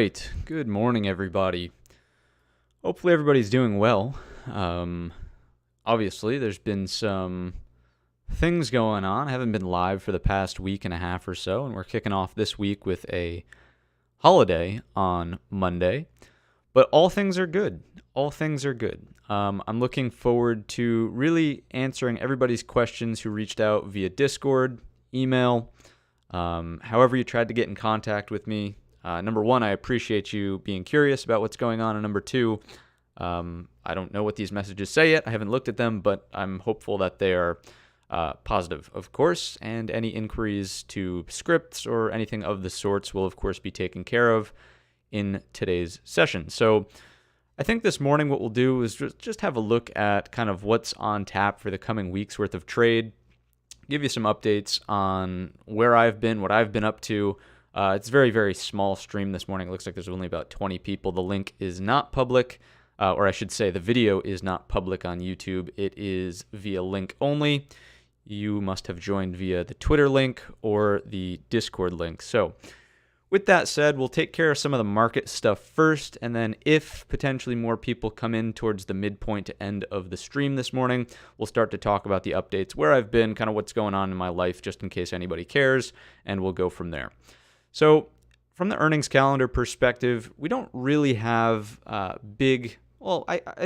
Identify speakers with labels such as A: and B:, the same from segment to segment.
A: right. Good morning, everybody. Hopefully everybody's doing well. Obviously, there's been some things going on. I haven't been live for the past week and a half or so, and we're kicking off this week with a holiday on Monday. But all things are good. All things are good. I'm looking forward to really answering everybody's questions who reached out via Discord, email, however you tried to get in contact with me. Number one, I appreciate you being curious about what's going on. And number two, I don't know what these messages say yet. I haven't looked at them, but I'm hopeful that they are positive, of course. And any inquiries to scripts or anything of the sorts will, of course, be taken care of in today's session. So I think this morning what we'll do is just have a look at kind of what's on tap for the coming week's worth of trade, give you some updates on where I've been, what I've been up to. It's a very, very small stream this morning. It looks like there's only about 20 people. The link is not public, or I should say the video is not public on YouTube. It is via link only. You must have joined via the Twitter link or the Discord link. So with that said, we'll take care of some of the market stuff first, and then if potentially more people come in towards the midpoint to end of the stream this morning, we'll start to talk about the updates, where I've been, kind of what's going on in my life, just in case anybody cares, and we'll go from there. So from the earnings calendar perspective, we don't really have I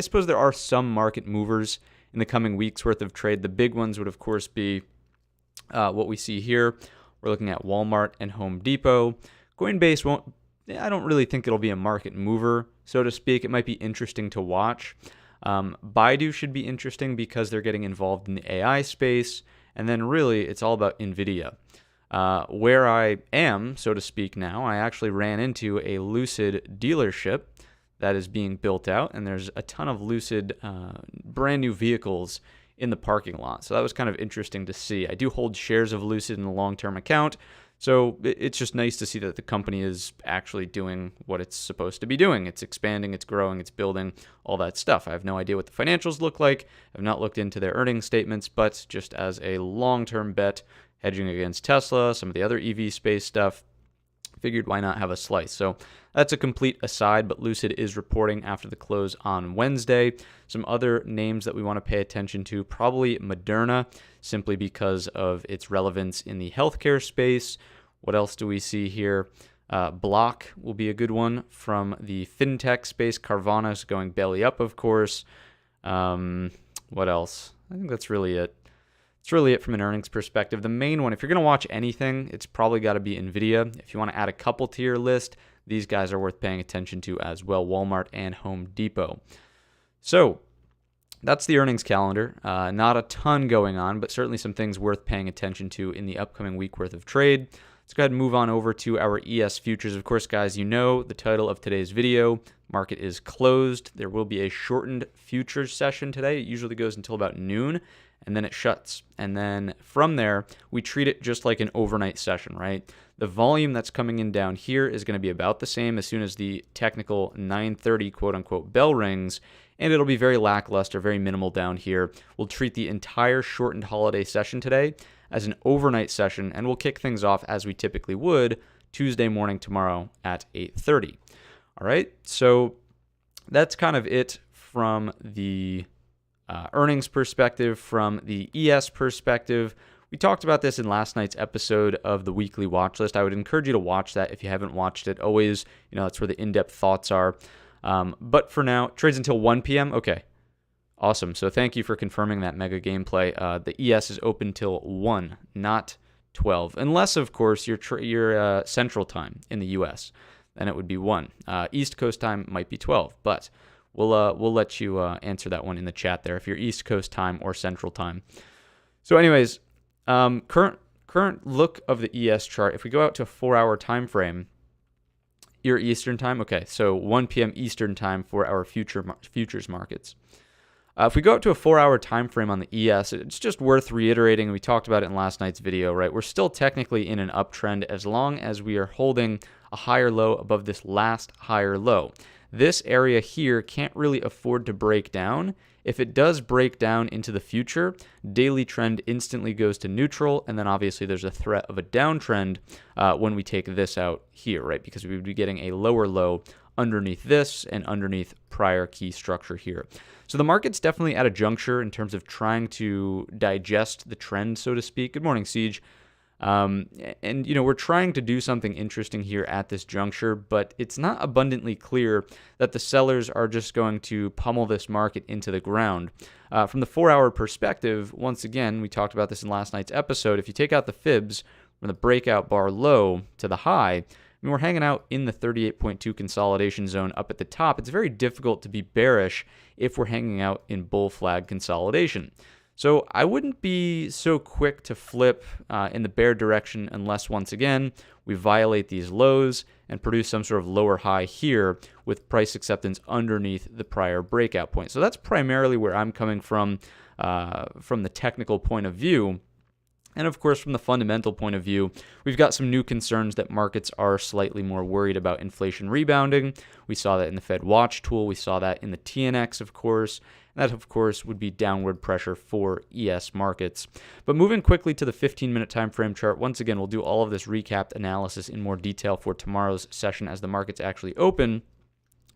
A: suppose there are some market movers in the coming weeks worth of trade. The big ones would, of course, be what we see here. We're looking at Walmart and Home Depot. Coinbase I don't really think it'll be a market mover, so to speak. It might be interesting to watch. Baidu should be interesting because they're getting involved in the AI space. And then really, it's all about NVIDIA. Where I am, so to speak now, I actually ran into a Lucid dealership that is being built out, and there's a ton of Lucid brand new vehicles in the parking lot. So that was kind of interesting to see. I do hold shares of Lucid in a long-term account, so it's just nice to see that the company is actually doing what it's supposed to be doing. It's expanding, it's growing, it's building, all that stuff. I have no idea what the financials look like. I've not looked into their earnings statements, but just as a long-term bet, hedging against Tesla, some of the other EV space stuff, figured why not have a slice. So that's a complete aside, but Lucid is reporting after the close on Wednesday. Some other names that we want to pay attention to, probably Moderna, simply because of its relevance in the healthcare space. What else do we see here? Block will be a good one from the fintech space. Carvana is going belly up, of course. What else? I think that's really it. It's really it from an earnings perspective. The main one, if you're going to watch anything, it's probably got to be NVIDIA. If you want to add a couple to your list, these guys are worth paying attention to as well, Walmart and Home Depot. So that's the earnings calendar. Not a ton going on, but certainly some things worth paying attention to in the upcoming week worth of trade. Let's go ahead and move on over to our ES futures. Of course, guys, you know the title of today's video. Market is closed. There will be a shortened futures session today. It usually goes until about noon, and then it shuts. And then from there, we treat it just like an overnight session, right? The volume that's coming in down here is going to be about the same as soon as the technical 9:30 quote-unquote bell rings, and it'll be very lackluster, very minimal down here. We'll treat the entire shortened holiday session today as an overnight session, and we'll kick things off as we typically would Tuesday morning tomorrow at 8:30. All right, so that's kind of it from the earnings perspective. From the ES perspective, we talked about this in last night's episode of the weekly watch list. I would encourage you to watch that if you haven't watched it. Always, that's where the in-depth thoughts are. But for now, trades until 1 p.m. Okay, awesome. So thank you for confirming that mega gameplay. The ES is open till 1, not 12, unless of course you're Central Time in the U.S. Then it would be 1. East Coast time might be 12, but we'll let you answer that one in the chat there if you're East Coast time or Central Time. So anyways, current look of the ES chart. If we go out to a 4-hour time frame, your Eastern time, okay, so 1 p.m. Eastern time for our futures markets. If we go up to a 4-hour time frame on the ES, it's just worth reiterating. We talked about it in last night's video, right? We're still technically in an uptrend as long as we are holding a higher low above this last higher low. This area here can't really afford to break down. If it does break down into the future, daily trend instantly goes to neutral, and then obviously there's a threat of a downtrend when we take this out here, right? Because we would be getting a lower low underneath this and underneath prior key structure here. So the market's definitely at a juncture in terms of trying to digest the trend, so to speak. Good morning, Siege. And, we're trying to do something interesting here at this juncture, but it's not abundantly clear that the sellers are just going to pummel this market into the ground. From the 4-hour perspective, once again, we talked about this in last night's episode. If you take out the fibs from the breakout bar low to the high, we're hanging out in the 38.2 consolidation zone up at the top. It's very difficult to be bearish if we're hanging out in bull flag consolidation. So I wouldn't be so quick to flip in the bear direction unless, once again, we violate these lows and produce some sort of lower high here with price acceptance underneath the prior breakout point. So that's primarily where I'm coming from the technical point of view. And of course, from the fundamental point of view, we've got some new concerns that markets are slightly more worried about inflation rebounding. We saw that in the Fed Watch tool. We saw that in the TNX, of course. That, of course, would be downward pressure for ES markets. But moving quickly to the 15-minute time frame chart, once again, we'll do all of this recap analysis in more detail for tomorrow's session as the markets actually open.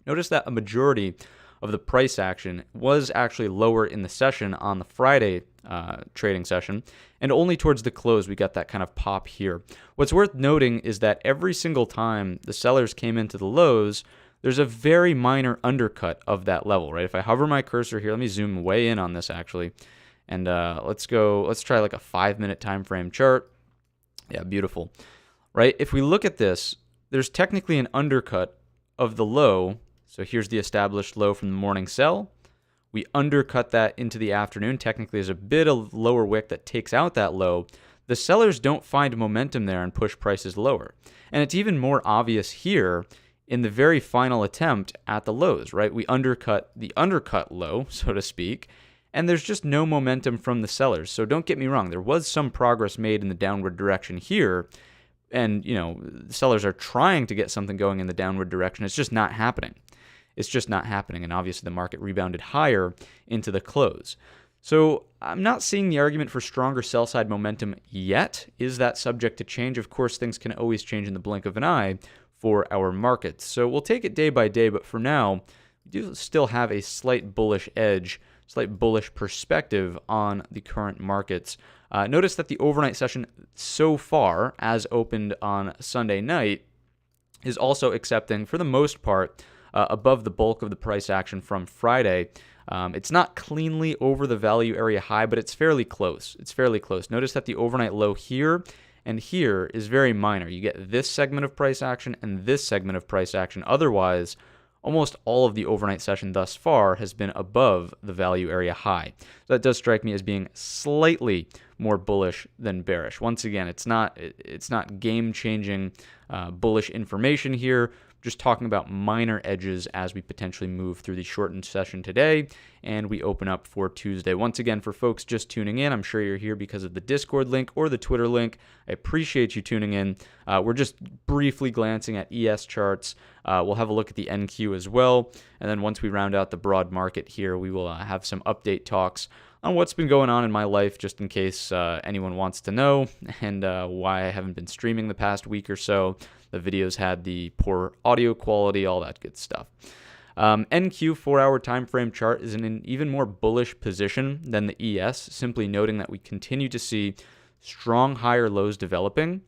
A: Notice that a majority of the price action was actually lower in the session on the Friday trading session, and only towards the close we got that kind of pop here. What's worth noting is that every single time the sellers came into the lows, there's a very minor undercut of that level, right? If I hover my cursor here, let me zoom way in on this actually, and let's try like a 5-minute time frame chart. Yeah, beautiful, right? If we look at this, there's technically an undercut of the low. So here's the established low from the morning sell. We undercut that into the afternoon. Technically, there's a bit of lower wick that takes out that low. The sellers don't find momentum there and push prices lower. And it's even more obvious here in the very final attempt at the lows, right? We undercut the undercut low, so to speak, and there's just no momentum from the sellers. So don't get me wrong, there was some progress made in the downward direction here, and the sellers are trying to get something going in the downward direction. It's just not happening. It's just not happening, and obviously the market rebounded higher into the close. So I'm not seeing the argument for stronger sell-side momentum yet. Is that subject to change? Of course, things can always change in the blink of an eye for our markets. So we'll take it day by day, but for now, we do still have a slight bullish edge, slight bullish perspective on the current markets. Notice that the overnight session so far, as opened on Sunday night, is also accepting, for the most part, above the bulk of the price action from Friday. It's not cleanly over the value area high, but it's fairly close. It's fairly close. Notice that the overnight low here and here is very minor. You get this segment of price action and this segment of price action. Otherwise, almost all of the overnight session thus far has been above the value area high. So that does strike me as being slightly more bullish than bearish. Once again, it's not game-changing bullish information here. Just talking about minor edges as we potentially move through the shortened session today and we open up for Tuesday. Once again, for folks just tuning in, I'm sure you're here because of the Discord link or the Twitter link. I appreciate you tuning in. We're just briefly glancing at ES charts. We'll have a look at the NQ as well. And then once we round out the broad market here, we will have some update talks on what's been going on in my life, just in case anyone wants to know, and why I haven't been streaming the past week or so. The videos had the poor audio quality, all that good stuff. NQ 4-hour time frame chart is in an even more bullish position than the ES, simply noting that we continue to see strong higher lows developing,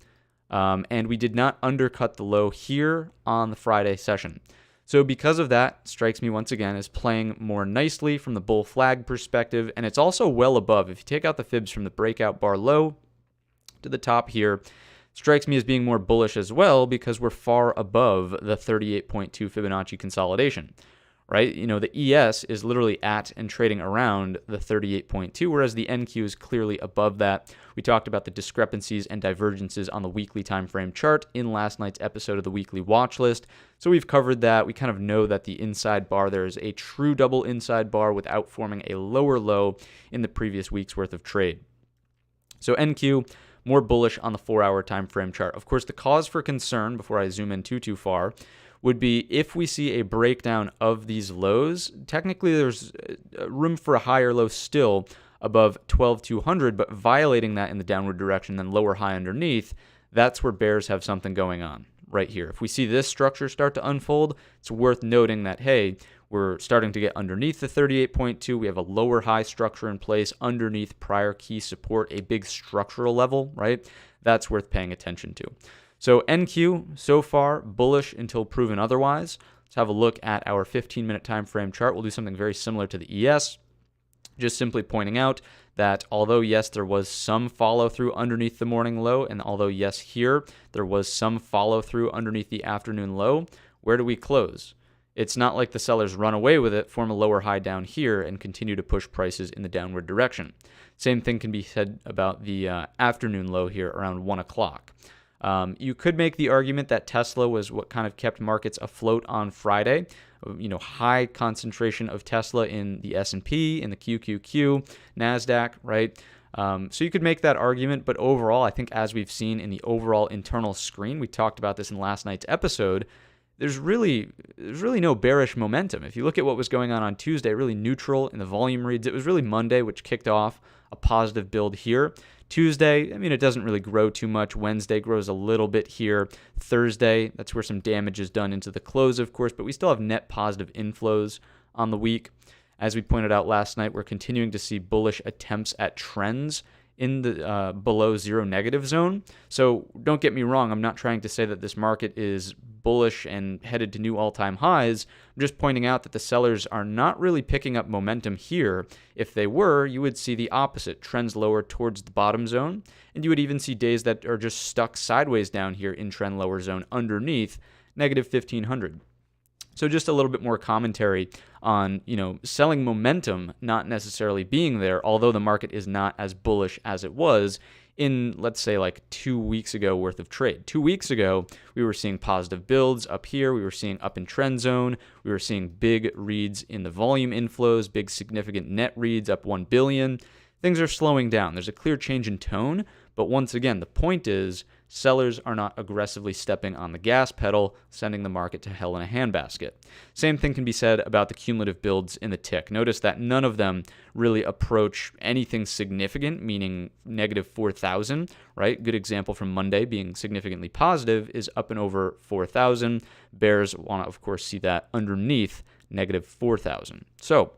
A: and we did not undercut the low here on the Friday session. So because of that, strikes me once again as playing more nicely from the bull flag perspective, and it's also well above. If you take out the fibs from the breakout bar low to the top here, strikes me as being more bullish as well because we're far above the 38.2 Fibonacci consolidation, right? The ES is literally at and trading around the 38.2, whereas the NQ is clearly above that. We talked about the discrepancies and divergences on the weekly time frame chart in last night's episode of the weekly watch list. So we've covered that. We kind of know that the inside bar there is a true double inside bar without forming a lower low in the previous week's worth of trade. So NQ, more bullish on the 4-hour time frame chart. Of course, the cause for concern, before I zoom in too far, would be if we see a breakdown of these lows. Technically, there's room for a higher low still above 12,200, but violating that in the downward direction, then lower high underneath, that's where bears have something going on right here. If we see this structure start to unfold, it's worth noting that, hey, we're starting to get underneath the 38.2. We have a lower high structure in place underneath prior key support, a big structural level, right? That's worth paying attention to. So NQ, so far, bullish until proven otherwise. Let's have a look at our 15-minute time frame chart. We'll do something very similar to the ES, just simply pointing out that although, yes, there was some follow-through underneath the morning low, and although, yes, here, there was some follow-through underneath the afternoon low, where do we close? It's not like the sellers run away with it, form a lower high down here, and continue to push prices in the downward direction. Same thing can be said about the afternoon low here around 1 o'clock. You could make the argument that Tesla was what kind of kept markets afloat on Friday. High concentration of Tesla in the S&P, in the QQQ, NASDAQ, right? So you could make that argument, but overall, I think as we've seen in the overall internal screen, we talked about this in last night's episode, there's really no bearish momentum. If you look at what was going on Tuesday, really neutral in the volume reads. It was really Monday, which kicked off a positive build here. Tuesday, it doesn't really grow too much. Wednesday grows a little bit here. Thursday, that's where some damage is done into the close, of course, but we still have net positive inflows on the week. As we pointed out last night, we're continuing to see bullish attempts at trends in the below zero negative zone. So don't get me wrong, I'm not trying to say that this market is bullish and headed to new all-time highs. I'm just pointing out that the sellers are not really picking up momentum here. If they were, you would see the opposite, trends lower towards the bottom zone, and you would even see days that are just stuck sideways down here in trend lower zone underneath negative 1,500. So just a little bit more commentary on, selling momentum not necessarily being there, although the market is not as bullish as it was in, let's say, like 2 weeks ago worth of trade. 2 weeks ago, we were seeing positive builds up here. We were seeing up in trend zone. We were seeing big reads in the volume inflows, big significant net reads up 1 billion. Things are slowing down. There's a clear change in tone, but once again, the point is sellers are not aggressively stepping on the gas pedal, sending the market to hell in a handbasket. Same thing can be said about the cumulative builds in the tick. Notice that none of them really approach anything significant, meaning negative 4,000, right? Good example from Monday being significantly positive is up and over 4,000. Bears want to, of course, see that underneath negative 4,000. So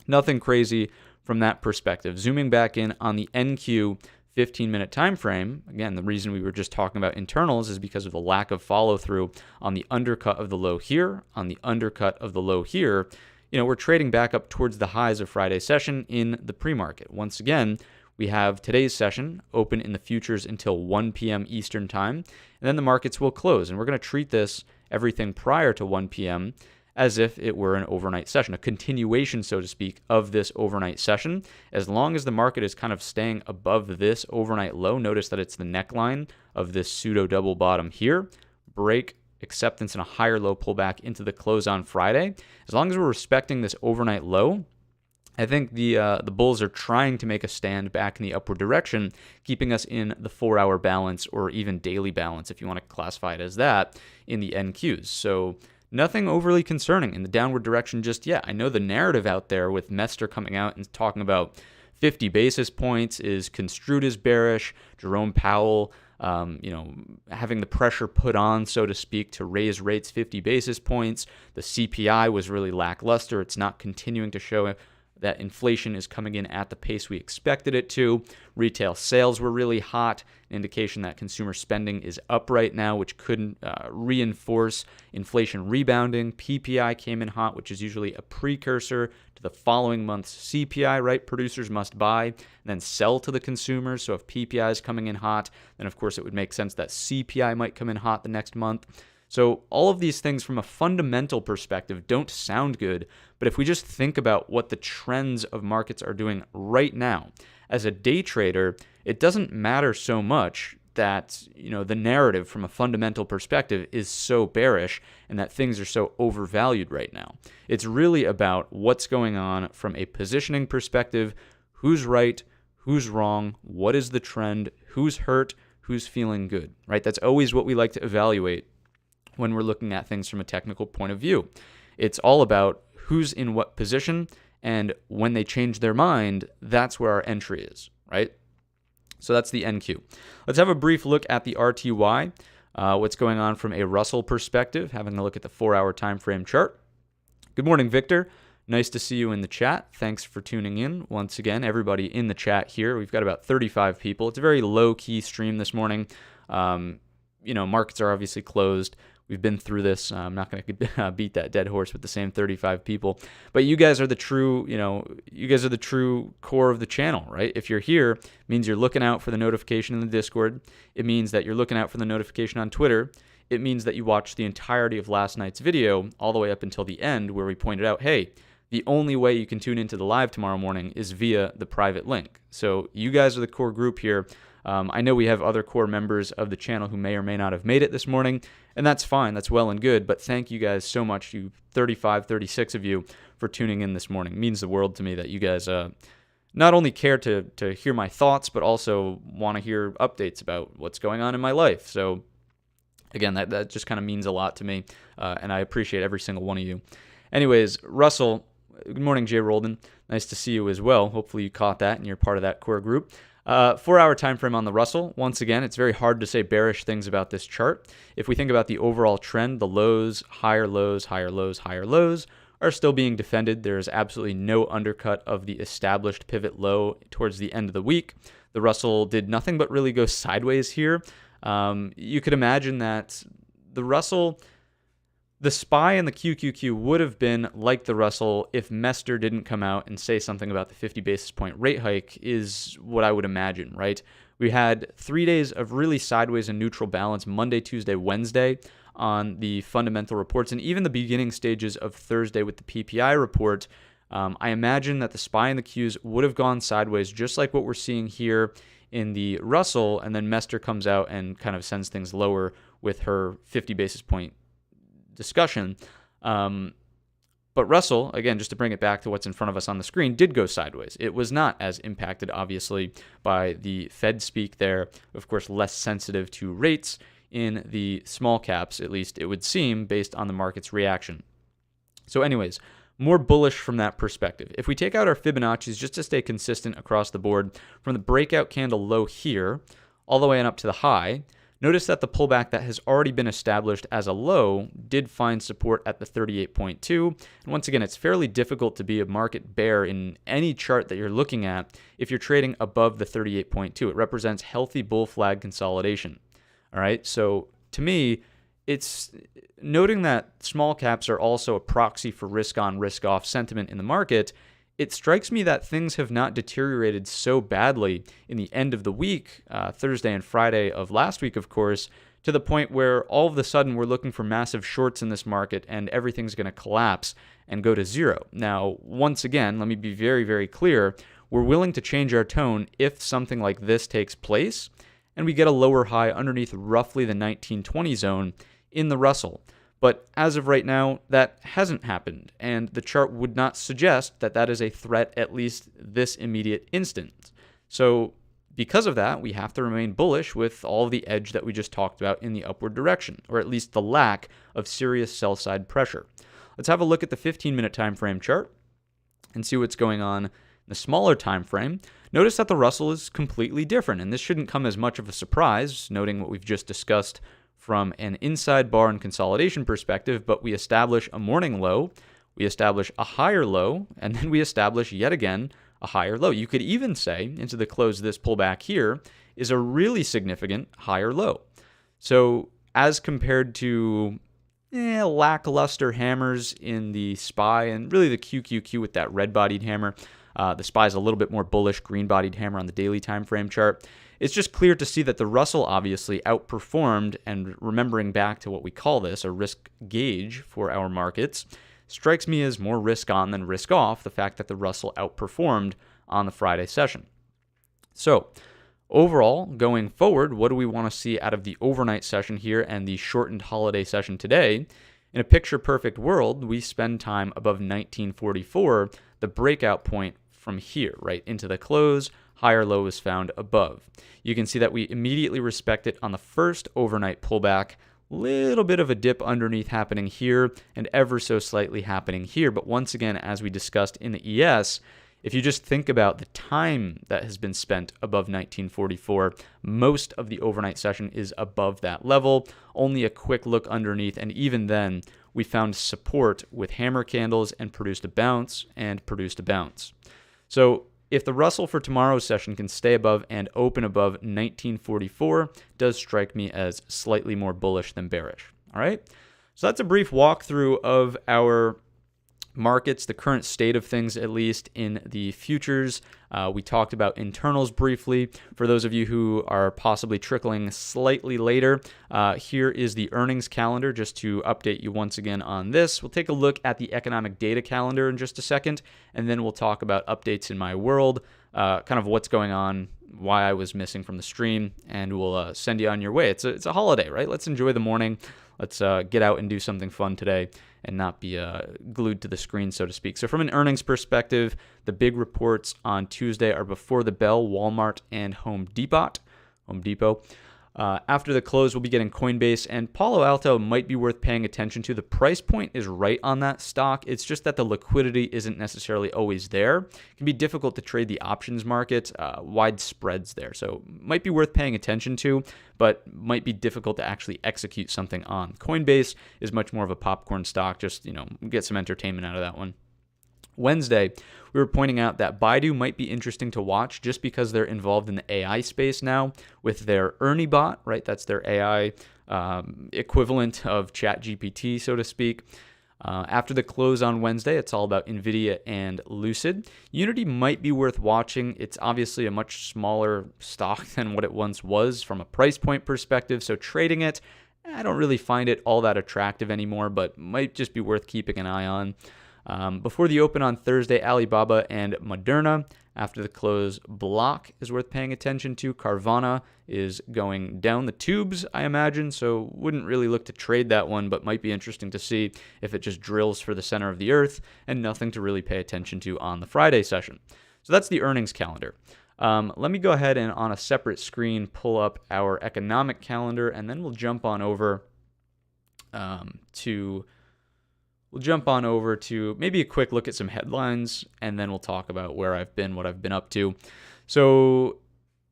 A: nothing crazy from that perspective. Zooming back in on the NQ 15-minute time frame, again, the reason we were just talking about internals is because of the lack of follow-through on the undercut of the low here, on the undercut of the low here. We're trading back up towards the highs of Friday's session in the pre-market. Once again, we have today's session open in the futures until 1 p.m. Eastern time, and then the markets will close. And we're going to treat this, everything prior to 1 p.m., as if it were an overnight session, a continuation, so to speak, of this overnight session. As long as the market is kind of staying above this overnight low, notice that it's the neckline of this pseudo double bottom here, break, acceptance, and a higher low pullback into the close on Friday. As long as we're respecting this overnight low, I think the bulls are trying to make a stand back in the upward direction, keeping us in the 4-hour balance or even daily balance, if you want to classify it as that, in the NQs. So nothing overly concerning in the downward direction just yet. I know the narrative out there with Mester coming out and talking about 50 basis points is construed as bearish. Jerome Powell, having the pressure put on, so to speak, to raise rates 50 basis points. The CPI was really lackluster. It's not continuing to show that inflation is coming in at the pace we expected it to. Retail sales were really hot, an indication that consumer spending is up right now, which could reinforce inflation rebounding. PPI came in hot, which is usually a precursor to the following month's CPI, right? Producers must buy and then sell to the consumers. So if PPI is coming in hot, then of course it would make sense that CPI might come in hot the next month. So all of these things from a fundamental perspective don't sound good, but if we just think about what the trends of markets are doing right now, as a day trader, it doesn't matter so much that, the narrative from a fundamental perspective is so bearish and that things are so overvalued right now. It's really about what's going on from a positioning perspective, who's right, who's wrong, what is the trend, who's hurt, who's feeling good, right? That's always what we like to evaluate when we're looking at things from a technical point of view. It's all about who's in what position, and when they change their mind, that's where our entry is, right? So that's the NQ. Let's have a brief look at the RTY, what's going on from a Russell perspective, having a look at the 4-hour time frame chart. Good morning, Victor. Nice to see you in the chat. Thanks for tuning in. Once again, everybody in the chat here. We've got about 35 people. It's a very low-key stream this morning. Markets are obviously closed. We've been through this. I'm not going to beat that dead horse with the same 35 people. But you guys are the true, core of the channel, right? If you're here, it means you're looking out for the notification in the Discord. It means that you're looking out for the notification on Twitter. It means that you watched the entirety of last night's video all the way up until the end, where we pointed out, hey, the only way you can tune into the live tomorrow morning is via the private link. So you guys are the core group here. I know we have other core members of the channel who may or may not have made it this morning, and that's fine. That's well and good, but thank you guys so much, you 35, 36 of you, for tuning in this morning. It means the world to me that you guys not only care to hear my thoughts, but also want to hear updates about what's going on in my life. So again, that just kind of means a lot to me, and I appreciate every single one of you. Anyways, Russell, good morning, Jay Roldan. Nice to see you as well. Hopefully you caught that and you're part of that core group. 4-hour time frame on the Russell. Once again, it's very hard to say bearish things about this chart. If we think about the overall trend, the lows, higher lows, higher lows, higher lows are still being defended. There is absolutely no undercut of the established pivot low towards the end of the week. The Russell did nothing but really go sideways here. You could imagine that the Russell, the SPY and the QQQ would have been like the Russell if Mester didn't come out and say something about the 50 basis point rate hike, is what I would imagine, right? We had 3 days of really sideways and neutral balance, Monday, Tuesday, Wednesday, on the fundamental reports, and even the beginning stages of Thursday with the PPI report. I imagine that the SPY and the Qs would have gone sideways, just like what we're seeing here in the Russell, and then Mester comes out and kind of sends things lower with her 50 basis point discussion. But Russell, again, just to bring it back to what's in front of us on the screen, did go sideways. It was not as impacted, obviously, by the Fed speak there. Of course, less sensitive to rates in the small caps, at least it would seem, based on the market's reaction. So anyways, more bullish from that perspective. If we take out our Fibonacci's just to stay consistent across the board, from the breakout candle low here all the way on up to the high, notice that the pullback that has already been established as a low did find support at the 38.2. And once again, it's fairly difficult to be a market bear in any chart that you're looking at if you're trading above the 38.2. It represents healthy bull flag consolidation. All right, so to me, it's noting that small caps are also a proxy for risk on, risk off sentiment in the market. It strikes me that things have not deteriorated so badly in the end of the week, Thursday and Friday of last week, of course, to the point where all of a sudden we're looking for massive shorts in this market and everything's going to collapse and go to zero. Now, once again, let me be very, very clear. We're willing to change our tone if something like this takes place and we get a lower high underneath roughly the 1920 zone in the Russell. But as of right now, that hasn't happened, and the chart would not suggest that that is a threat, at least this immediate instant. So because of that, we have to remain bullish with all of the edge that we just talked about in the upward direction, or at least the lack of serious sell-side pressure. Let's have a look at the 15-minute time frame chart and see what's going on in the smaller time frame. Notice that the Russell is completely different, and this shouldn't come as much of a surprise, noting what we've just discussed from an inside bar and consolidation perspective, but we establish a morning low, we establish a higher low, and then we establish yet again a higher low. You could even say into the close, this pullback here is a really significant higher low. So as compared to lackluster hammers in the SPY and really the QQQ with that red-bodied hammer, the SPY is a little bit more bullish, green-bodied hammer on the daily time frame chart. It's just clear to see that the Russell obviously outperformed, and remembering back to what we call this, a risk gauge for our markets, strikes me as more risk on than risk off, the fact that the Russell outperformed on the Friday session. So overall, going forward, what do we want to see out of the overnight session here and the shortened holiday session today? In a picture-perfect world, we spend time above 1944, the breakout point from here, right into the close. Higher low is found above. You can see that we immediately respect it on the first overnight pullback, Little bit of a dip underneath happening here and ever so slightly happening here. But once again, as we discussed in the ES, if you just think about the time that has been spent above 1944, most of the overnight session is above that level. Only a quick look underneath, and even then, we found support with hammer candles and produced a bounce and produced a bounce. So if the Russell for tomorrow's session can stay above and open above 1944, does strike me as slightly more bullish than bearish. All right, so that's a brief walkthrough of our markets, the current state of things, at least in the futures. We talked about internals briefly. For those of you who are possibly trickling slightly later, here is the earnings calendar just to update you once again on this. We'll take a look at the economic data calendar in just a second, and then we'll talk about updates in my world, kind of what's going on, why I was missing from the stream, and we'll send you on your way. It's a holiday, right? Let's enjoy the morning. Let's get out and do something fun today and not be glued to the screen, so to speak. So from an earnings perspective, the big reports on Tuesday are before the bell, Walmart and Home Depot. After the close, we'll be getting Coinbase, and Palo Alto might be worth paying attention to. The price point is right on that stock. It's just that the liquidity isn't necessarily always there. It can be difficult to trade the options market, wide spreads there. So might be worth paying attention to, but might be difficult to actually execute something on. Coinbase is much more of a popcorn stock. Just, get some entertainment out of that one. Wednesday, we were pointing out that Baidu might be interesting to watch just because they're involved in the AI space now with their Ernie bot, right? That's their AI equivalent of ChatGPT, so to speak. After the close on Wednesday, it's all about NVIDIA and Lucid. Unity might be worth watching. It's obviously a much smaller stock than what it once was from a price point perspective, so trading it, I don't really find it all that attractive anymore, but might just be worth keeping an eye on. Before the open on Thursday, Alibaba and Moderna. After the close, Block is worth paying attention to. Carvana is going down the tubes, I imagine, so wouldn't really look to trade that one, but might be interesting to see if it just drills for the center of the earth, and nothing to really pay attention to on the Friday session. So that's the earnings calendar. Let me go ahead and on a separate screen pull up our economic calendar, and then we'll jump on over to maybe a quick look at some headlines, and then we'll talk about where I've been, what I've been up to. So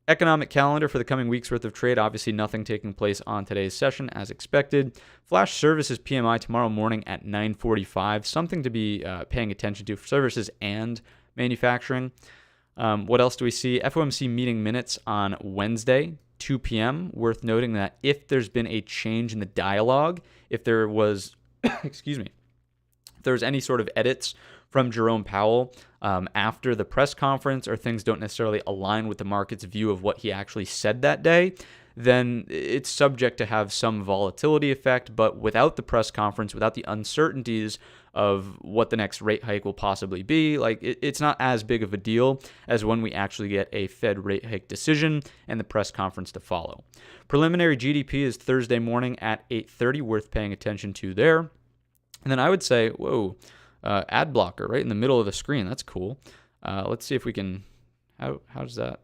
A: economic calendar for the coming week's worth of trade. Obviously nothing taking place on today's session as expected. Flash services PMI tomorrow morning at 9:45. Something to be paying attention to for services and manufacturing. What else do we see? FOMC meeting minutes on Wednesday, 2 p.m. Worth noting that if there's been a change in the dialogue, if there was, excuse me, if there's any sort of edits from Jerome Powell after the press conference, or things don't necessarily align with the market's view of what he actually said that day, then it's subject to have some volatility effect. But without the press conference, without the uncertainties of what the next rate hike will possibly be, it's not as big of a deal as when we actually get a Fed rate hike decision and the press conference to follow. Preliminary GDP is Thursday morning at 8:30, worth paying attention to there. And then I would say, ad blocker right in the middle of the screen. That's cool. Let's see if we can, how does that?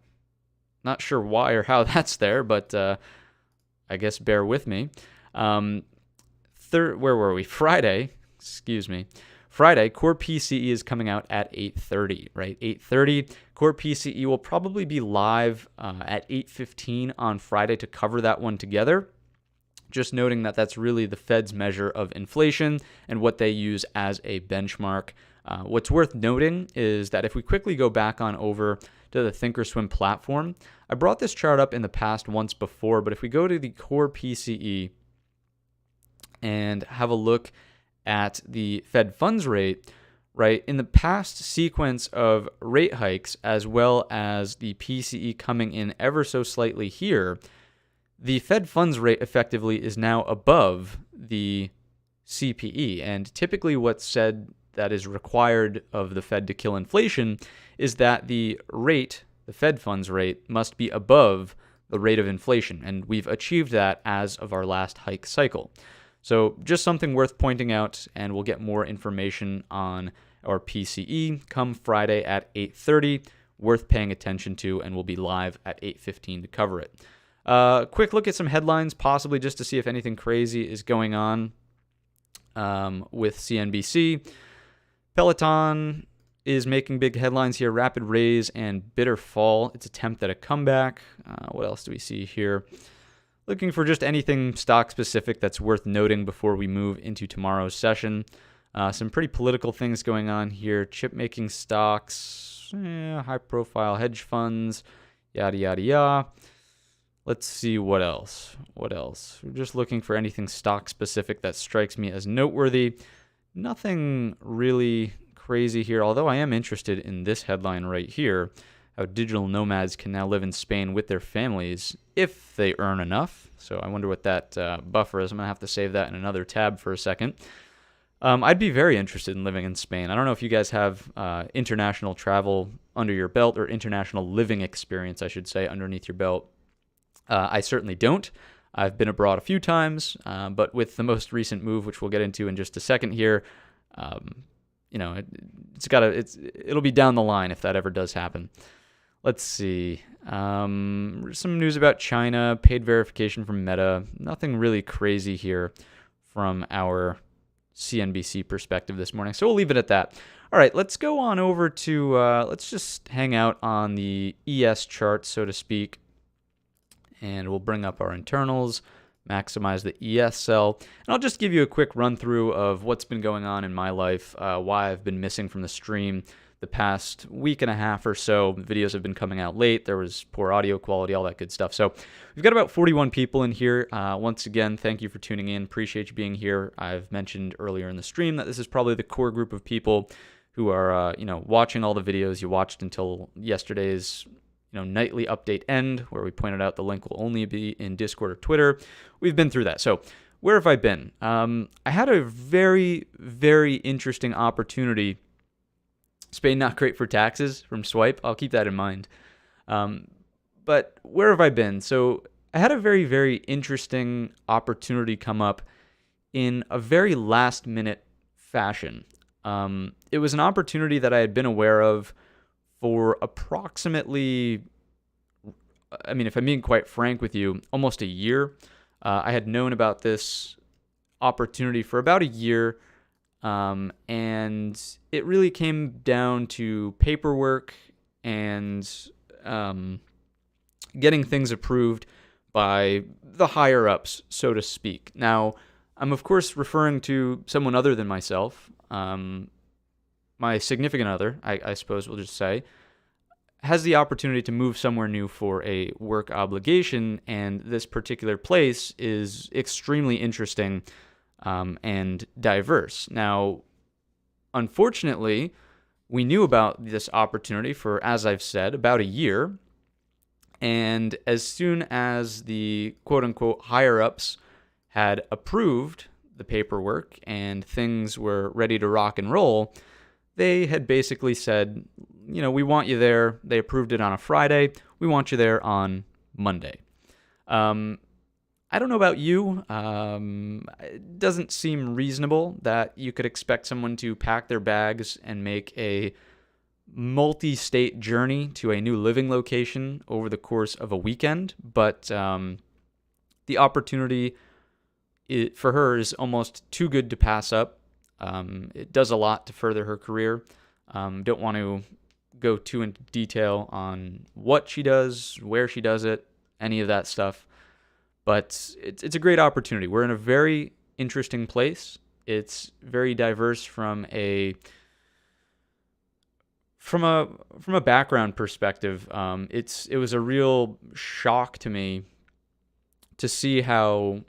A: Not sure why or how that's there, but I guess bear with me. Where were we? Friday, core PCE is coming out at 8:30, right? 8:30. Core PCE will probably be live at 8:15 on Friday to cover that one together. Just noting that that's really the Fed's measure of inflation and what they use as a benchmark. What's worth noting is that if we quickly go back on over to the Thinkorswim platform, I brought this chart up in the past once before, but if we go to the core PCE and have a look at the Fed funds rate, right, in the past sequence of rate hikes, as well as the PCE coming in ever so slightly here, the Fed funds rate effectively is now above the CPE. And typically what's said that is required of the Fed to kill inflation is that the rate, the Fed funds rate, must be above the rate of inflation. And we've achieved that as of our last hike cycle. So just something worth pointing out, and we'll get more information on our PCE come Friday at 8:30, worth paying attention to, and we'll be live at 8:15 to cover it. Quick look at some headlines, possibly just to see if anything crazy is going on with CNBC. Peloton is making big headlines here. Rapid raise and bitter fall. Its attempt at a comeback. What else do we see here? Looking for just anything stock specific that's worth noting before we move into tomorrow's session. Some pretty political things going on here. Chip making stocks, high profile hedge funds, yada, yada, yada. Let's see what else. We're just looking for anything stock specific that strikes me as noteworthy. Nothing really crazy here, although I am interested in this headline right here. How digital nomads can now live in Spain with their families if they earn enough. So I wonder what that buffer is. I'm going to have to save that in another tab for a second. I'd be very interested in living in Spain. I don't know if you guys have international travel under your belt, or international living experience, I should say, underneath your belt. I certainly don't. I've been abroad a few times, but with the most recent move, which we'll get into in just a second here, it'll be down the line if that ever does happen. Let's see. Some news about China, paid verification from Meta. Nothing really crazy here from our CNBC perspective this morning. So we'll leave it at that. All right, let's go on over to, let's just hang out on the ES chart, so to speak. And we'll bring up our internals, maximize the ES cell. And I'll just give you a quick run through of what's been going on in my life, why I've been missing from the stream the past week and a half or so. Videos have been coming out late. There was poor audio quality, all that good stuff. So we've got about 41 people in here. Once again, thank you for tuning in. Appreciate you being here. I've mentioned earlier in the stream that this is probably the core group of people who are, watching all the videos you watched until yesterday's nightly update end, where we pointed out the link will only be in Discord or Twitter. We've been through that. So where have I been? I had a very, very interesting opportunity. Spain not great for taxes from Swipe. I'll keep that in mind. But where have I been? So I had a very, very interesting opportunity come up in a very last minute fashion. It was an opportunity that I had been aware of for approximately, if I'm being quite frank with you, almost a year. I had known about this opportunity for about a year, and it really came down to paperwork and getting things approved by the higher-ups, so to speak. Now, I'm of course referring to someone other than myself. My significant other, I suppose we'll just say, has the opportunity to move somewhere new for a work obligation, and this particular place is extremely interesting and diverse. Now, unfortunately, we knew about this opportunity for, as I've said, about a year, and as soon as the quote-unquote higher-ups had approved the paperwork and things were ready to rock and roll, they had basically said, we want you there. They approved it on a Friday. We want you there on Monday. I don't know about you. It doesn't seem reasonable that you could expect someone to pack their bags and make a multi-state journey to a new living location over the course of a weekend. But the opportunity for her is almost too good to pass up. It does a lot to further her career. Don't want to go too into detail on what she does, where she does it, any of that stuff. But it's a great opportunity. We're in a very interesting place. It's very diverse from a background perspective. It was a real shock to me to see how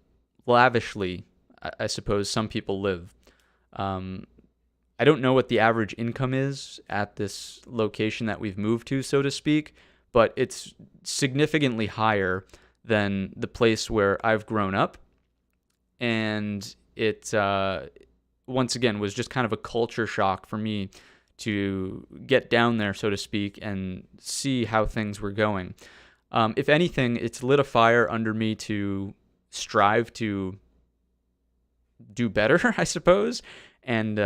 A: lavishly, I suppose, some people live. I don't know what the average income is at this location that we've moved to, so to speak, but it's significantly higher than the place where I've grown up. And it, once again, was just kind of a culture shock for me to get down there, so to speak, and see how things were going. If anything, it's lit a fire under me to strive to do better, I suppose. And,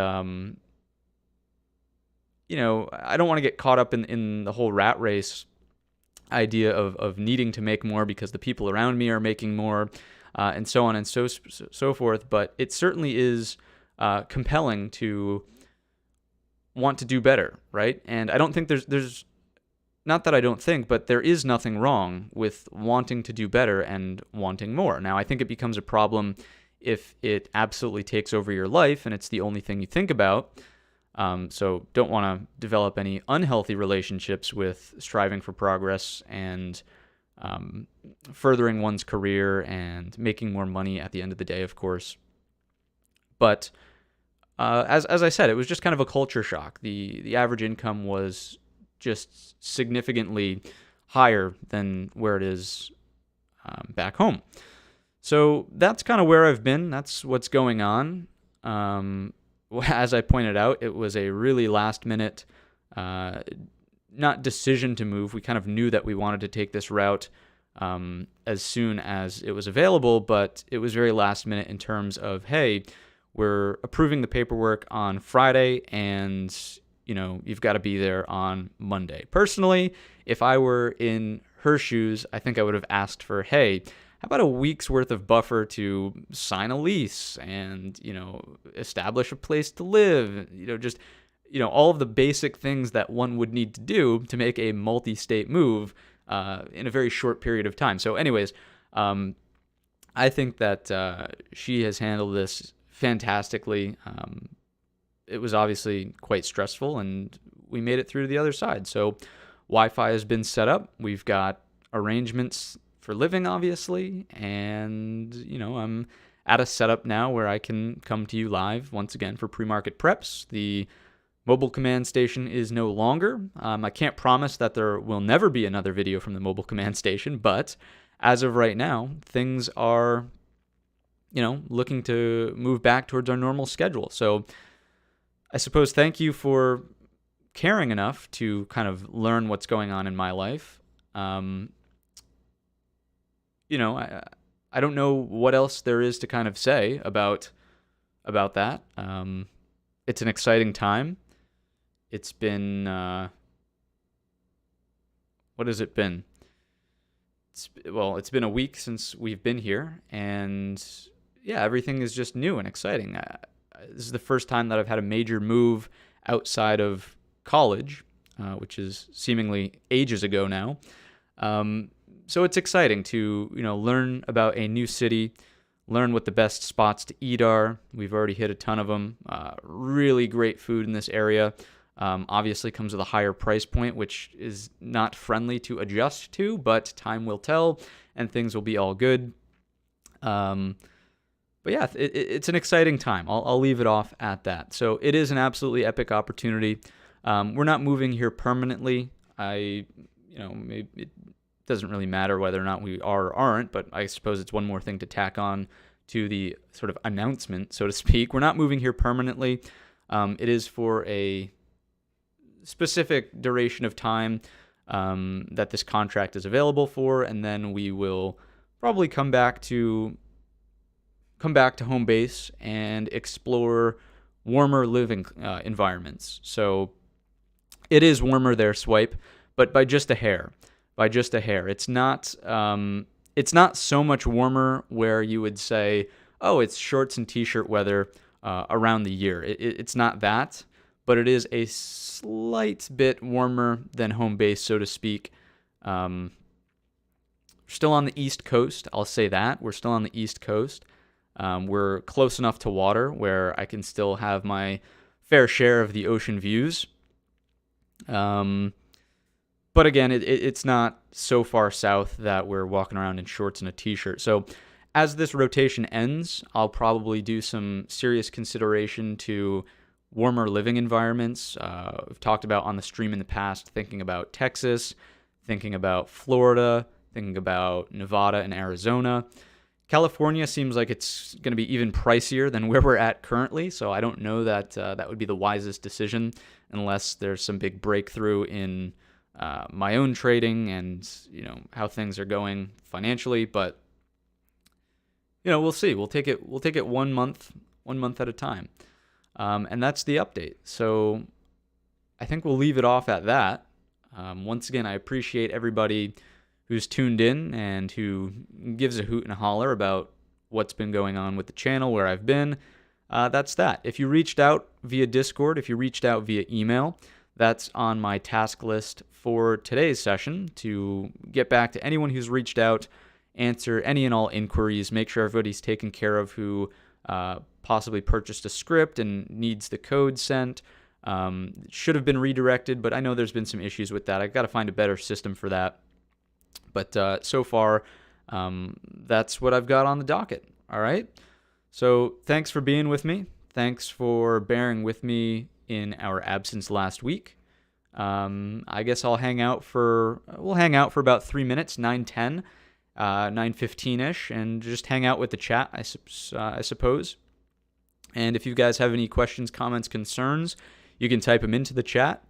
A: I don't want to get caught up in the whole rat race idea of needing to make more because the people around me are making more, and so on and so forth. But it certainly is compelling to want to do better, right? And I don't think there's not that I don't think, but there is nothing wrong with wanting to do better and wanting more. Now, I think it becomes a problem if it absolutely takes over your life and it's the only thing you think about. So don't want to develop any unhealthy relationships with striving for progress and furthering one's career and making more money at the end of the day, of course. But as I said, it was just kind of a culture shock. The average income was just significantly higher than where it is back home. So that's kind of where I've been. That's what's going on. As I pointed out, it was a really last minute, not decision to move. We kind of knew that we wanted to take this route as soon as it was available, but it was very last minute in terms of, hey, we're approving the paperwork on Friday and you've got to be there on Monday. Personally, if I were in her shoes, I think I would have asked for, hey, how about a week's worth of buffer to sign a lease and, establish a place to live, just, all of the basic things that one would need to do to make a multi-state move in a very short period of time. So anyways, I think that she has handled this fantastically. It was obviously quite stressful, and we made it through to the other side. So Wi-Fi has been set up. We've got arrangements for living, obviously, and, I'm at a setup now where I can come to you live once again for pre-market preps. The mobile command station is no longer. I can't promise that there will never be another video from the mobile command station, but as of right now, things are, looking to move back towards our normal schedule. So I suppose thank you for caring enough to kind of learn what's going on in my life. I don't know what else there is to kind of say about that. It's an exciting time. It's been what has it been? It's been a week since we've been here, and yeah, everything is just new and exciting. This is the first time that I've had a major move outside of college, which is seemingly ages ago now. So it's exciting to, learn about a new city, learn what the best spots to eat are. We've already hit a ton of them. Really great food in this area. Obviously comes with a higher price point, which is not friendly to adjust to, but time will tell and things will be all good. But yeah, it's an exciting time. I'll leave it off at that. So it is an absolutely epic opportunity. We're not moving here permanently. Maybe it doesn't really matter whether or not we are or aren't, but I suppose it's one more thing to tack on to the sort of announcement, so to speak. We're not moving here permanently. It is for a specific duration of time that this contract is available for, and then we will probably come back to home base and explore warmer living environments. So it is warmer there, Swipe, but by just a hair. It's not so much warmer where you would say, oh, it's shorts and t-shirt weather around the year. It's not that, but it is a slight bit warmer than home base, so to speak. Still on the East Coast, I'll say that. We're still on the East Coast. We're close enough to water where I can still have my fair share of the ocean views. But again, it's not so far south that we're walking around in shorts and a t-shirt. So as this rotation ends, I'll probably do some serious consideration to warmer living environments. I've talked about on the stream in the past, thinking about Texas, thinking about Florida, thinking about Nevada and Arizona. California seems like it's going to be even pricier than where we're at currently, so I don't know that that would be the wisest decision unless there's some big breakthrough in my own trading and how things are going financially. But we'll see. We'll take it 1 month at a time, and that's the update. So I think we'll leave it off at that. Once again, I appreciate everybody who's tuned in and who gives a hoot and a holler about what's been going on with the channel, where I've been. That's that. If you reached out via Discord, if you reached out via email, that's on my task list for today's session, to get back to anyone who's reached out, answer any and all inquiries, make sure everybody's taken care of who possibly purchased a script and needs the code sent. Should have been redirected, but I know there's been some issues with that. I've got to find a better system for that. But so far, that's what I've got on the docket. All right. So thanks for being with me. Thanks for bearing with me in our absence last week. I guess we'll hang out for about 3 minutes, 9:10, 9:15-ish, and just hang out with the chat, I suppose. And if you guys have any questions, comments, concerns, you can type them into the chat.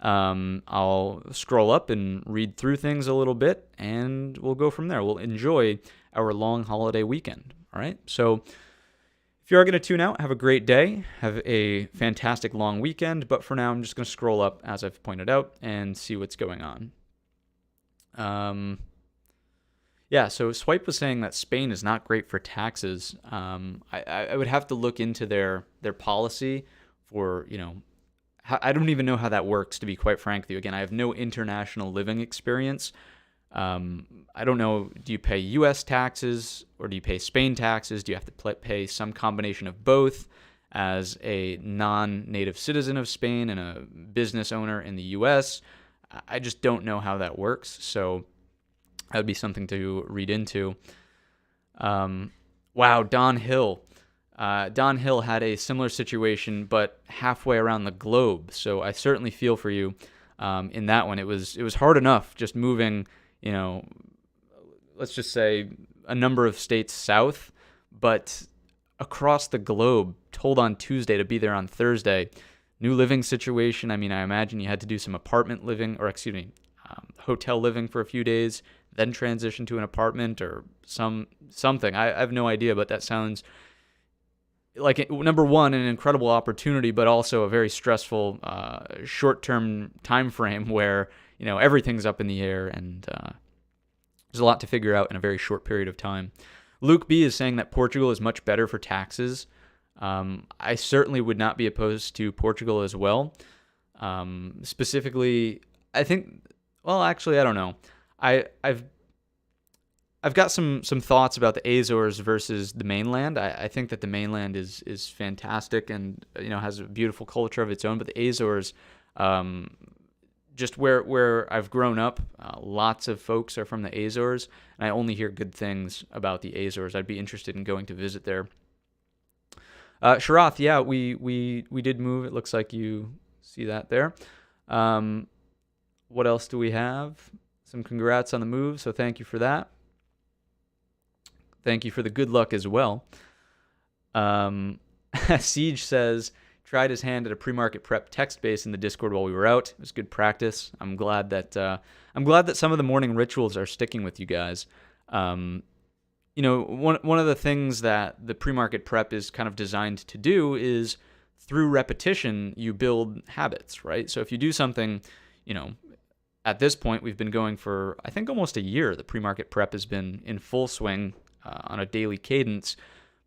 A: I'll scroll up and read through things a little bit, and we'll go from there. We'll enjoy our long holiday weekend. All right. So if you are going to tune out, have a great day. Have a fantastic long weekend. But for now, I'm just going to scroll up, as I've pointed out, and see what's going on. Yeah, so Swipe was saying that Spain is not great for taxes. I would have to look into their policy for, I don't even know how that works, to be quite frank with you. Again, I have no international living experience. I don't know, do you pay U.S. taxes or do you pay Spain taxes? Do you have to pay some combination of both as a non-native citizen of Spain and a business owner in the U.S.? I just don't know how that works, so that would be something to read into. Wow, Don Hill. Don Hill had a similar situation, but halfway around the globe, so I certainly feel for you in that one. It was hard enough just moving, let's just say a number of states south, but across the globe, told on Tuesday to be there on Thursday. New living situation. I mean, I imagine you had to do some apartment living, or hotel living for a few days, then transition to an apartment or something. I have no idea, but that sounds like, number one, an incredible opportunity, but also a very stressful short-term time frame where everything's up in the air, and there's a lot to figure out in a very short period of time. Luke B is saying that Portugal is much better for taxes. I certainly would not be opposed to Portugal as well. Specifically, I think. Well, actually, I don't know. I've got some thoughts about the Azores versus the mainland. I think that the mainland is fantastic and has a beautiful culture of its own, but the Azores, just where I've grown up, lots of folks are from the Azores, and I only hear good things about the Azores. I'd be interested in going to visit there. Sharath, yeah, we did move. It looks like you see that there. What else do we have? Some congrats on the move, so thank you for that. Thank you for the good luck as well. Siege says, tried his hand at a pre-market prep text base in the Discord while we were out. It was good practice. I'm glad that some of the morning rituals are sticking with you guys. One of the things that the pre-market prep is kind of designed to do is, through repetition, you build habits, right? So if you do something, at this point, we've been going for, I think, almost a year. The pre-market prep has been in full swing on a daily cadence.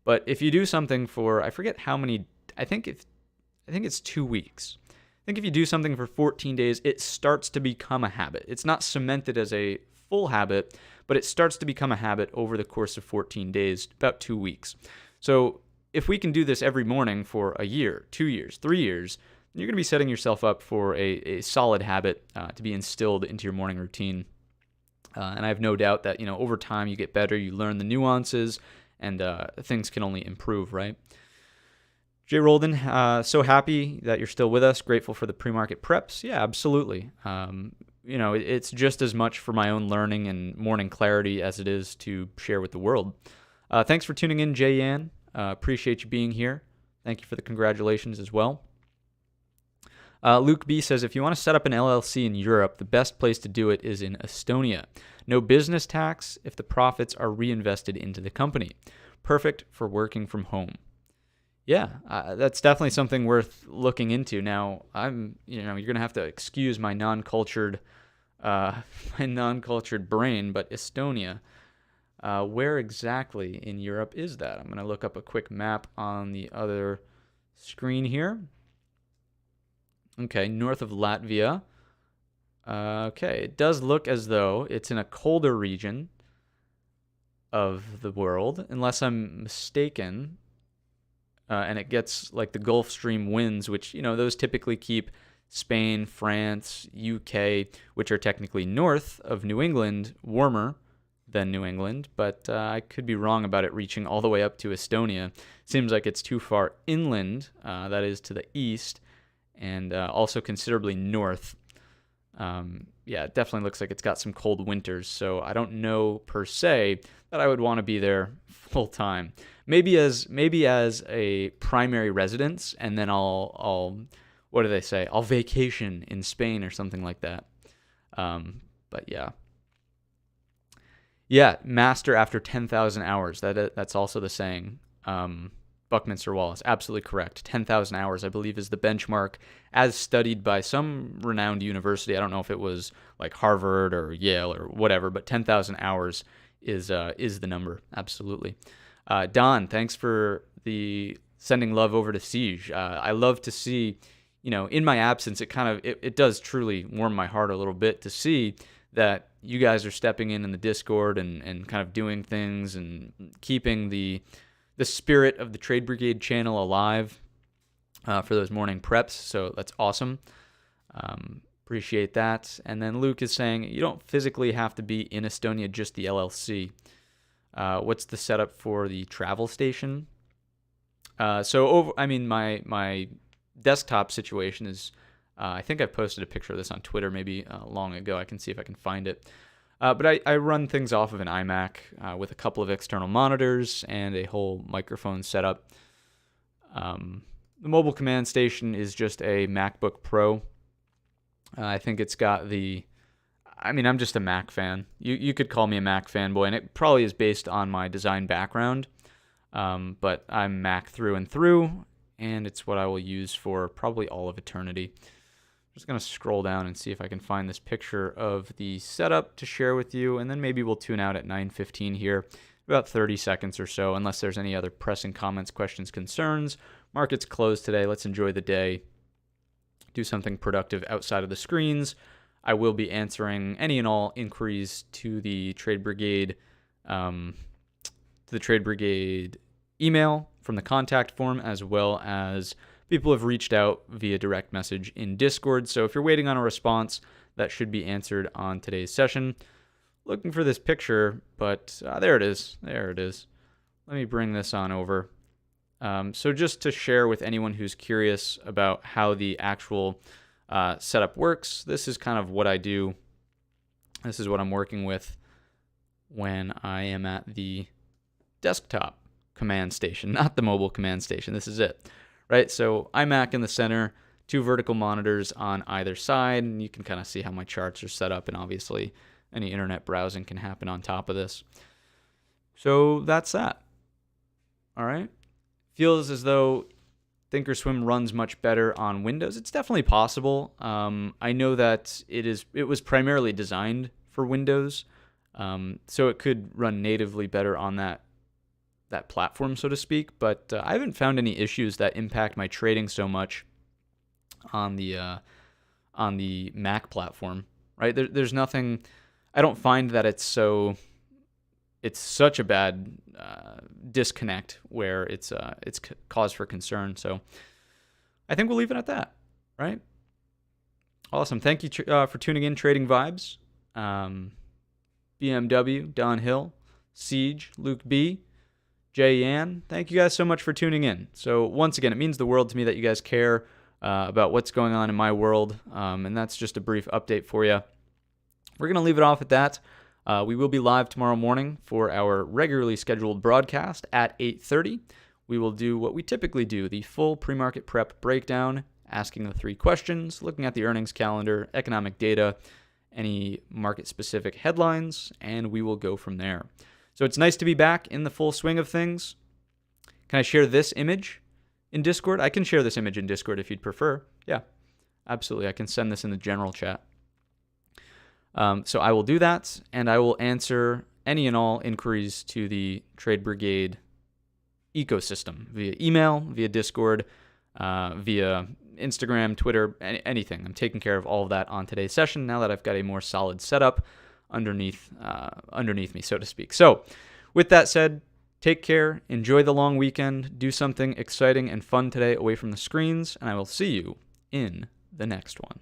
A: But if you do something for, I forget how many, I think it's 2 weeks. I think if you do something for 14 days, it starts to become a habit. It's not cemented as a full habit, but it starts to become a habit over the course of 14 days, about 2 weeks. So if we can do this every morning for a year, 2 years, 3 years, you're going to be setting yourself up for a solid habit to be instilled into your morning routine. And I have no doubt that, over time you get better, you learn the nuances, and things can only improve, right? Jay Roldan, so happy that you're still with us. Grateful for the pre-market preps. Yeah, absolutely. It's just as much for my own learning and morning clarity as it is to share with the world. Thanks for tuning in, Jay Yan. Appreciate you being here. Thank you for the congratulations as well. Luke B says, if you want to set up an LLC in Europe, the best place to do it is in Estonia. No business tax if the profits are reinvested into the company. Perfect for working from home. Yeah, that's definitely something worth looking into. Now, you're gonna have to excuse my non-cultured, uh, my non-cultured brain, but Estonia, where exactly in Europe is that? I'm gonna look up a quick map on the other screen here. Okay, north of Latvia. Okay, it does look as though it's in a colder region of the world, unless I'm mistaken. And it gets like the Gulf Stream winds, which, those typically keep Spain, France, UK, which are technically north of New England, warmer than New England. But I could be wrong about it reaching all the way up to Estonia. Seems like it's too far inland, that is to the east, and also considerably north. Yeah, it definitely looks like it's got some cold winters, so I don't know per se that I would want to be there full time. Maybe as a primary residence, and then I'll what do they say? I'll vacation in Spain or something like that. But yeah, master after 10,000 hours. That's also the saying. Buckminster Wallace, absolutely correct. 10,000 hours, I believe, is the benchmark as studied by some renowned university. I don't know if it was like Harvard or Yale or whatever, but 10,000 hours is the number. Absolutely. Don, thanks for the sending love over to Siege. I love to see, in my absence, it does truly warm my heart a little bit to see that you guys are stepping in the Discord and kind of doing things and keeping the spirit of the Trade Brigade channel alive for those morning preps. So that's awesome. Appreciate that. And then Luke is saying, you don't physically have to be in Estonia, just the LLC. What's the setup for the travel station? My desktop situation is, I think I posted a picture of this on Twitter maybe long ago. I can see if I can find it. But I run things off of an iMac with a couple of external monitors and a whole microphone setup. The mobile command station is just a MacBook Pro. I think it's got I'm just a Mac fan. You could call me a Mac fanboy, and it probably is based on my design background. But I'm Mac through and through, and it's what I will use for probably all of eternity. Just going to scroll down and see if I can find this picture of the setup to share with you, and then maybe we'll tune out at 9:15 here, about 30 seconds or so, unless there's any other pressing comments, questions, concerns. Market's closed today. Let's enjoy the day. Do something productive outside of the screens. I will be answering any and all inquiries to the Trade Brigade, email from the contact form, as well as people have reached out via direct message in Discord. So if you're waiting on a response, that should be answered on today's session. Looking for this picture, but there it is. There it is. Let me bring this on over. So just to share with anyone who's curious about how the actual setup works, this is kind of what I do. This is what I'm working with when I am at the desktop command station, not the mobile command station. This is it. Right, so iMac in the center, two vertical monitors on either side, and you can kind of see how my charts are set up, and obviously any internet browsing can happen on top of this. So that's that. All right. Feels as though Thinkorswim runs much better on Windows. It's definitely possible. I know that it was primarily designed for Windows, so it could run natively better on that platform, so to speak, but I haven't found any issues that impact my trading so much on the Mac platform. Right? There's nothing. I don't find that it's such a bad disconnect where it's cause for concern. So I think we'll leave it at that. Right? Awesome. Thank you for tuning in, Trading Vibes. BMW, Don Hill, Siege, Luke B, Jay Yan, thank you guys so much for tuning in. So once again, it means the world to me that you guys care about what's going on in my world, and that's just a brief update for you. We're going to leave it off at that. We will be live tomorrow morning for our regularly scheduled broadcast at 8:30. We will do what we typically do, the full pre-market prep breakdown, asking the 3 questions, looking at the earnings calendar, economic data, any market-specific headlines, and we will go from there. So it's nice to be back in the full swing of things. Can I share this image? in Discord. I can share this image in Discord if you'd prefer. Yeah, absolutely. I can send this in the general chat. So I will do that, and I will answer any and all inquiries to the Trade Brigade ecosystem via email, via Discord, via Instagram, Twitter, anything. I'm taking care of all of that on today's session now that I've got a more solid setup underneath me, so to speak. So with that said, take care, enjoy the long weekend, do something exciting and fun today away from the screens, and I will see you in the next one.